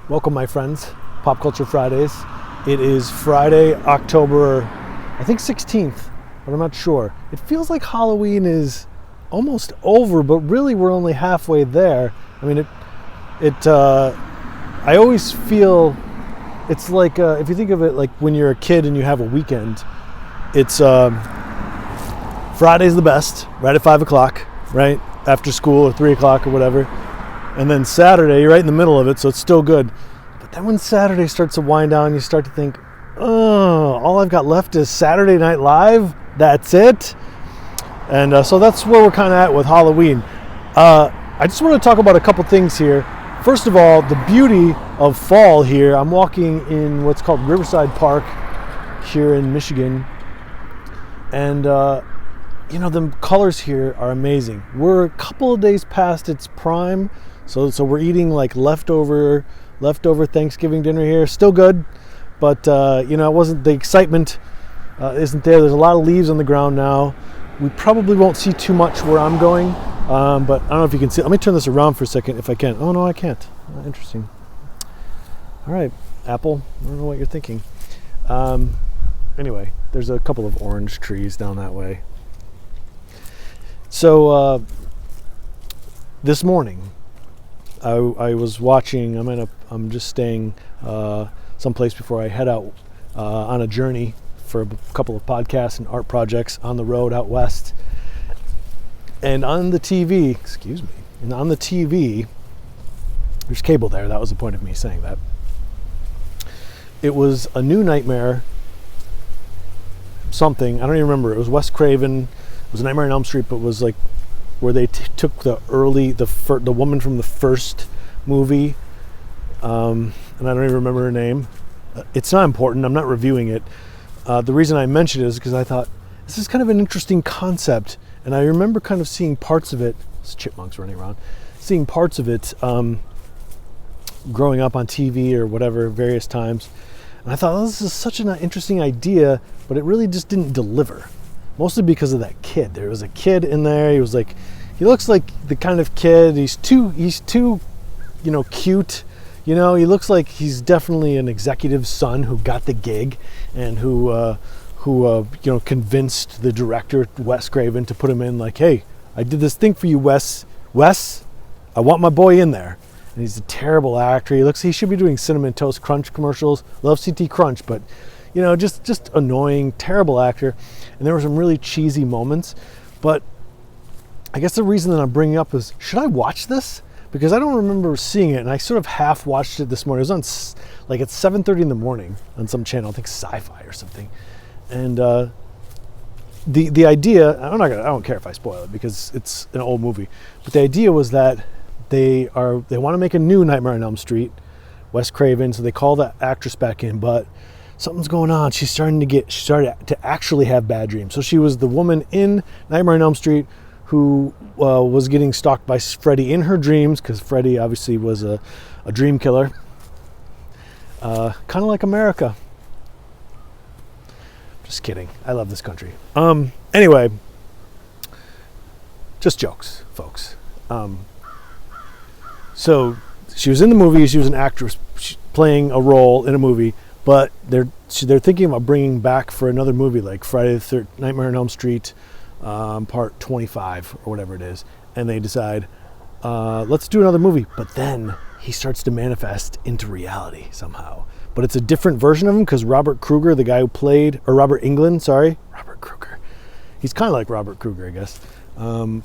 Welcome, my friends. Pop Culture Fridays. It is Friday, October, I think 16th, but I'm not sure. It feels like Halloween is almost over, but really we're only halfway there. I mean, I always feel it's like, if you think of it like when you're a kid and you have a weekend, it's Friday's the best, right at 5 o'clock, right? After school or 3 o'clock or whatever. And then Saturday, you're right in the middle of it, so it's still good. But then when Saturday starts to wind down, you start to think, oh, all I've got left is Saturday Night Live. That's it. And so that's where we're kind of at with Halloween. I just want to talk about a couple things here. First of all, the beauty of fall here. I'm walking in what's called Riverside Park here in Michigan. And the colors here are amazing. We're a couple of days past its prime. So we're eating like leftover Thanksgiving dinner here. Still good, but it wasn't, the excitement isn't there. There's a lot of leaves on the ground now. We probably won't see too much where I'm going, but I don't know if you can see. Let me turn this around for a second if I can. Oh no, I can't. Interesting. All right, Apple. I don't know what you're thinking. Anyway, there's a couple of orange trees down that way. So this morning, I was watching. I'm just staying someplace before I head out on a journey for a couple of podcasts and art projects on the road out west. And on the TV, there's cable there. That was the point of me saying that. It was a new Nightmare. Something I don't even remember. It was Wes Craven. It was a Nightmare on Elm Street, but it was like where they took the woman from the first movie, and I don't even remember her name. It's not important. I'm not reviewing it. The reason I mentioned it is because I thought this is kind of an interesting concept, and I remember kind of seeing parts of it. It's chipmunks running around, seeing parts of it growing up on TV or whatever various times, and I thought, oh, this is such an interesting idea, but it really just didn't deliver. Mostly because of that kid. There was a kid in there. He looks like the kind of kid. He's too, cute. He looks like he's definitely an executive's son who got the gig and who convinced the director Wes Craven to put him in. Like, hey, I did this thing for you, Wes. Wes, I want my boy in there. And he's a terrible actor. He should be doing Cinnamon Toast Crunch commercials. Love CT Crunch, but just annoying, terrible actor. And there were some really cheesy moments. But I guess the reason that I'm bringing up is, should I watch this? Because I don't remember seeing it, and I sort of half watched it this morning. It was on, like, at 7:30 in the morning on some channel, I think Sci-Fi or something. And the idea, I don't care if I spoil it because it's an old movie. But the idea was that they want to make a new Nightmare on Elm Street, Wes Craven, so they call the actress back in, but something's going on. She started to actually have bad dreams. So she was the woman in Nightmare on Elm Street who was getting stalked by Freddy in her dreams, because Freddy obviously was a dream killer. Kind of like America. Just kidding. I love this country. Anyway, just jokes, folks. So she was in the movie. She was an actress playing a role in a movie. But they're thinking about bringing back for another movie, like Friday the 13th, Nightmare on Elm Street, part 25 or whatever it is. And they decide, let's do another movie. But then he starts to manifest into reality somehow. But it's a different version of him because Robert Kruger, the guy who played, or Robert Kruger. He's kind of like Robert Kruger, I guess.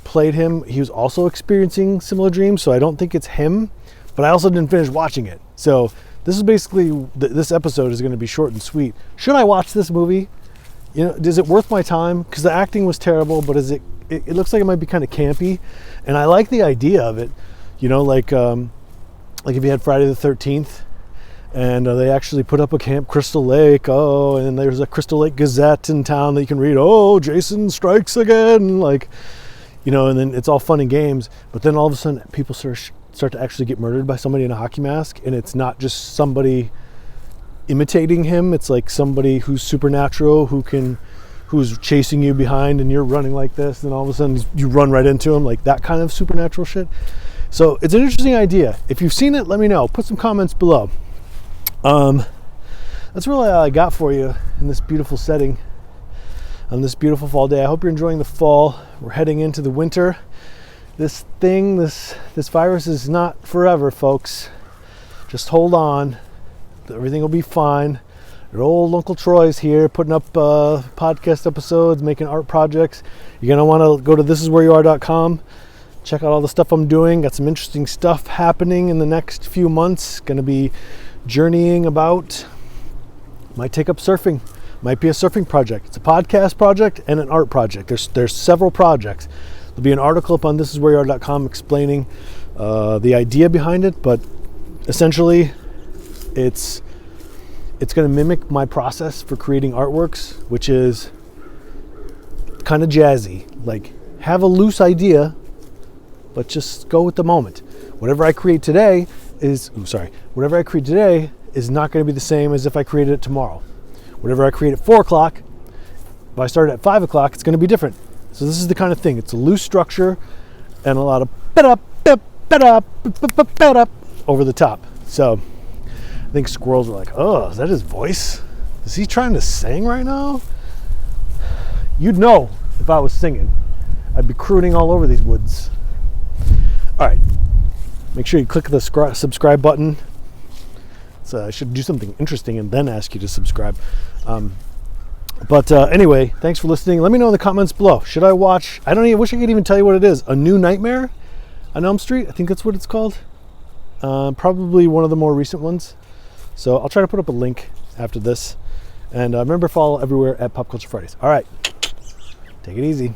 Played him. He was also experiencing similar dreams, so I don't think it's him. But I also didn't finish watching it. So this is basically, this episode is going to be short and sweet. Should I watch this movie? Is it worth my time? Because the acting was terrible, but it looks like it might be kind of campy. And I like the idea of it. Like if you had Friday the 13th and they actually put up a Camp Crystal Lake. Oh, and there's a Crystal Lake Gazette in town that you can read. Oh, Jason strikes again. And then it's all fun and games. But then all of a sudden people start to actually get murdered by somebody in a hockey mask, and it's not just somebody imitating him. It's like somebody who's supernatural, who's chasing you behind, and you're running like this, and all of a sudden you run right into him, like that kind of supernatural shit. So it's an interesting idea. If you've seen it, let me know. Put some comments below. That's really all I got for you in this beautiful setting on this beautiful fall day. I hope you're enjoying the fall. We're heading into the winter. This virus is not forever, folks. Just hold on. Everything will be fine. Your old Uncle Troy's here, putting up podcast episodes, making art projects. You're going to want to go to thisiswhereyouare.com. Check out all the stuff I'm doing. Got some interesting stuff happening in the next few months. Going to be journeying about. Might take up surfing. Might be a surfing project. It's a podcast project and an art project. There's several projects. There'll be an article up on thisiswhereyouare.com explaining the idea behind it, but essentially it's going to mimic my process for creating artworks, which is kind of jazzy. Like, have a loose idea, but just go with the moment. Whatever I create today is not going to be the same as if I created it tomorrow. Whatever I create at 4 o'clock, if I start at 5 o'clock, it's going to be different. So this is the kind of thing. It's a loose structure and a lot of over the top. So I think squirrels are like, oh, is that his voice? Is he trying to sing right now? You'd know if I was singing. I'd be crooning all over these woods. All right. Make sure you click the subscribe button. So I should do something interesting and then ask you to subscribe. But anyway, thanks for listening. Let me know in the comments below. Should I watch, I wish I could even tell you what it is. A New Nightmare on Elm Street? I think that's what it's called. Probably one of the more recent ones. So I'll try to put up a link after this. And remember, follow everywhere at Pop Culture Fridays. All right. Take it easy.